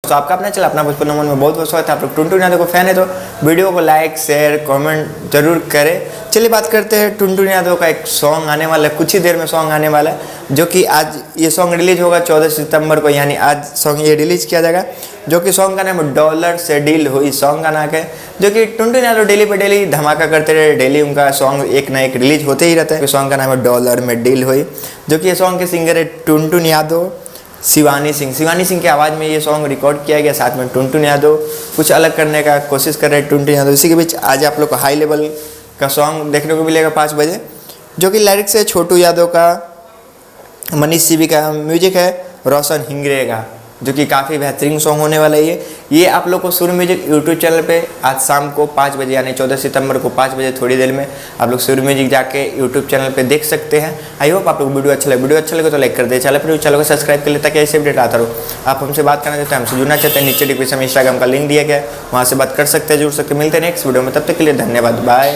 तो आपका अपना चला अपना भोजपुरी नंबर में बहुत बहुत स्वागत है। आप लोग टुनटुन यादव को फैन है तो वीडियो को लाइक शेयर कमेंट जरूर करें। चलिए बात करते हैं टुनटुन यादव का एक सॉन्ग आने वाला है, कुछ ही देर में सॉन्ग आने वाला है, जो कि आज ये सॉन्ग रिलीज होगा 14 सितंबर को, यानी आज सॉन्ग ये रिलीज किया जाएगा। जो कि सॉन्ग का नाम है डॉलर से डील हुई, सॉन्ग का नाम है। जो कि टुनटुन यादव डेली पे डेली धमाका करते रहे, डेली उनका सॉन्ग एक ना एक रिलीज होते ही रहता है। सॉन्ग का नाम है डॉलर में डील हुई। जो कि ये सॉन्ग के सिंगर है टुनटुन यादव, शिवानी सिंह की आवाज़ में ये सॉन्ग रिकॉर्ड किया गया। साथ में टुनटुन यादव कुछ अलग करने का कोशिश कर रहे हैं टुनटुन यादव। इसी के बीच आज आप लोग को हाई लेवल का सॉन्ग देखने को मिलेगा 5 बजे, जो कि लिरिक्स है छोटू यादव का, मनीष सीबी का, म्यूजिक है रोशन हिंगरे का, जो कि काफ़ी बेहतरीन सॉन्ग होने वाला है। ये आप लोग को सुर म्यूजिक यूट्यूब चैनल पे आज शाम को 5 बजे यानी 14 सितंबर को 5 बजे थोड़ी देर में आप लोग सुर म्यूजिक जाके यूट्यूब चैनल पे देख सकते हैं। आई होप आप लोग वीडियो अच्छा लगे तो लाइक कर दे, चैनल को सब्सक्राइब कर ले ताकि ऐसे अपडेट आता रहो। आप हमसे बात करना चाहते हैं, हमसे जुड़ना चाहते हैं, नीचे डिस्क्रिप्शन में इंस्टाग्राम का लिंक दिया गया है, वहाँ से बात कर सकते हैं, जुड़ सकते हैं। मिलते हैं नेक्स्ट वीडियो में, तब तक के लिए धन्यवाद, बाय।